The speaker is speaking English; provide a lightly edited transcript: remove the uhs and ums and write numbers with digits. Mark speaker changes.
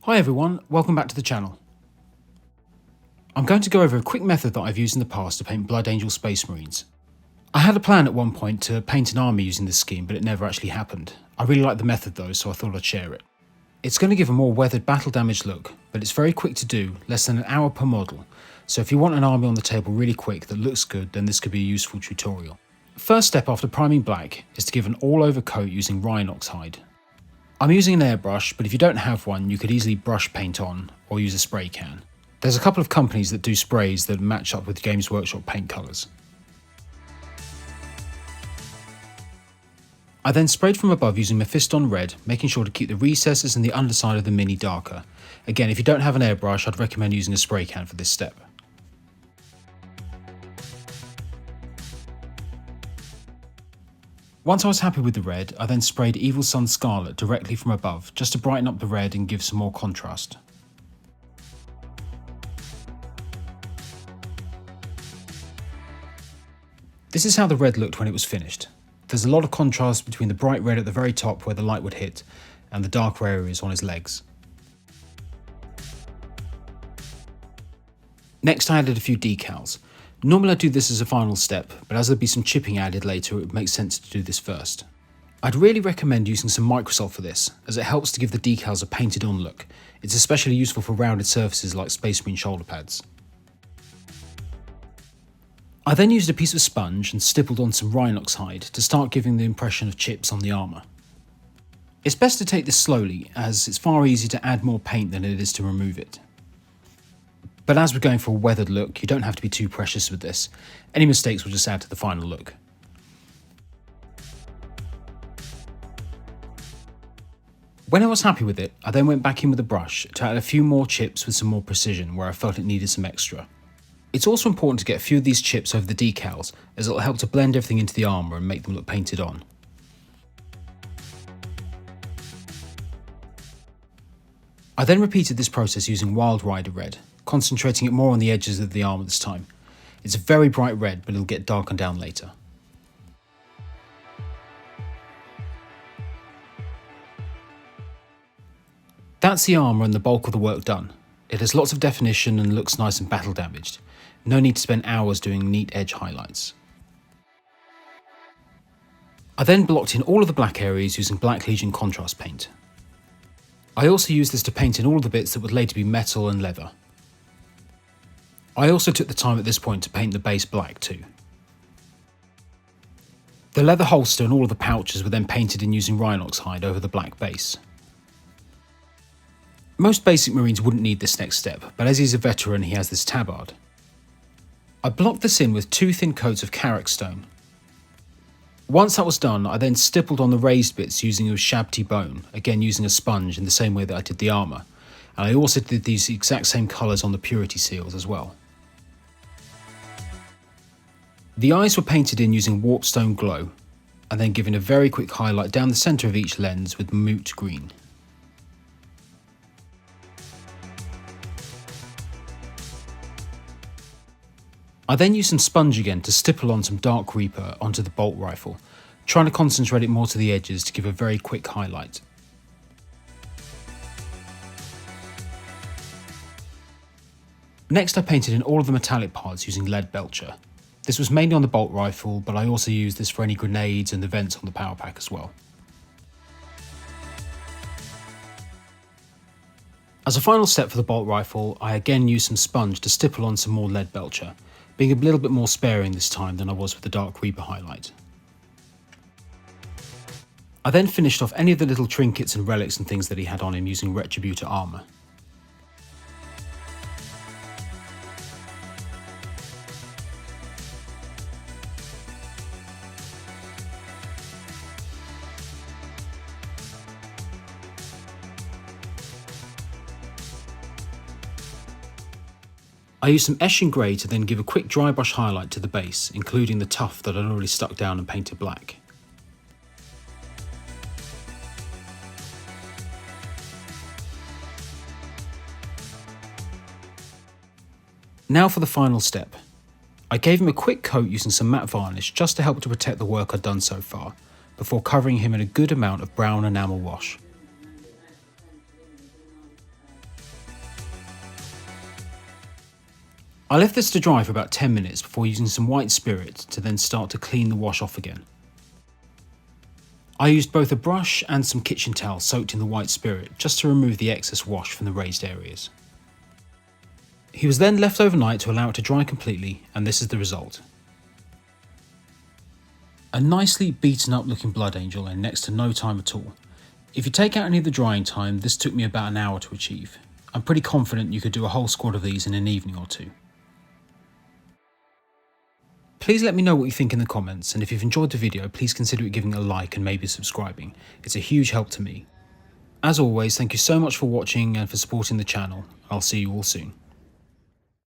Speaker 1: Hi everyone, welcome back to the channel. I'm going to go over a quick method that I've used in the past to paint Blood Angel Space Marines. I had a plan at one point to paint an army using this scheme, but it never actually happened. I really like the method though, so I thought I'd share it. It's going to give a more weathered battle damage look, but it's very quick to do, less than an hour per model, so if you want an army on the table really quick that looks good, then this could be a useful tutorial. First step after priming black is to give an all-over coat using Rhinox hide. I'm using an airbrush, but if you don't have one, you could easily brush paint on or use a spray can. There's a couple of companies that do sprays that match up with Games Workshop paint colours. I then sprayed from above using Mephiston Red, making sure to keep the recesses and the underside of the Mini darker. Again, if you don't have an airbrush, I'd recommend using a spray can for this step. Once I was happy with the red, I then sprayed Evil Sun Scarlet directly from above, just to brighten up the red and give some more contrast. This is how the red looked when it was finished. There's a lot of contrast between the bright red at the very top where the light would hit, and the darker areas on his legs. Next I added a few decals. Normally I'd do this as a final step, but as there'd be some chipping added later, it would make sense to do this first. I'd really recommend using some Microsol for this, as it helps to give the decals a painted on look. It's especially useful for rounded surfaces like Space Marine shoulder pads. I then used a piece of sponge and stippled on some Rhinox hide to start giving the impression of chips on the armour. It's best to take this slowly, as it's far easier to add more paint than it is to remove it. But as we're going for a weathered look, you don't have to be too precious with this. Any mistakes will just add to the final look. When I was happy with it, I then went back in with a brush to add a few more chips with some more precision where I felt it needed some extra. It's also important to get a few of these chips over the decals, as it'll help to blend everything into the armour and make them look painted on. I then repeated this process using Wild Rider Red, concentrating it more on the edges of the armour this time. It's a very bright red, but it'll get darkened down later. That's the armour and the bulk of the work done. It has lots of definition and looks nice and battle damaged. No need to spend hours doing neat edge highlights. I then blocked in all of the black areas using Black Legion contrast paint. I also used this to paint in all of the bits that would later be metal and leather. I also took the time at this point to paint the base black too. The leather holster and all of the pouches were then painted in using Rhinox hide over the black base. Most basic Marines wouldn't need this next step, but as he's a veteran he has this tabard. I blocked this in with 2 thin coats of Karak stone. Once that was done, I then stippled on the raised bits using a Shabti bone, again using a sponge in the same way that I did the armour, and I also did these exact same colours on the purity seals as well. The eyes were painted in using Warpstone Glow, and then given a very quick highlight down the centre of each lens with Moot Green. I then used some sponge again to stipple on some Dark Reaper onto the bolt rifle, trying to concentrate it more to the edges to give a very quick highlight. Next I painted in all of the metallic parts using Lead Belcher. This was mainly on the bolt rifle, but I also used this for any grenades and the vents on the power pack as well. As a final step for the bolt rifle, I again used some sponge to stipple on some more Lead Belcher, being a little bit more sparing this time than I was with the Dark Reaper highlight. I then finished off any of the little trinkets and relics and things that he had on him using Retributor armour. I used some Eshin Grey to then give a quick dry brush highlight to the base, including the tuft that I'd already stuck down and painted black. Now for the final step. I gave him a quick coat using some matte varnish just to help to protect the work I'd done so far, before covering him in a good amount of brown enamel wash. I left this to dry for about 10 minutes before using some white spirit to then start to clean the wash off again. I used both a brush and some kitchen towel soaked in the white spirit just to remove the excess wash from the raised areas. He was then left overnight to allow it to dry completely, and this is the result. A nicely beaten up looking blood angel in next to no time at all. If you take out any of the drying time, this took me about an hour to achieve. I'm pretty confident you could do a whole squad of these in an evening or two. Please let me know what you think in the comments, and if you've enjoyed the video, please consider giving it a like and maybe subscribing. It's a huge help to me. As always, thank you so much for watching and for supporting the channel. I'll see you all soon.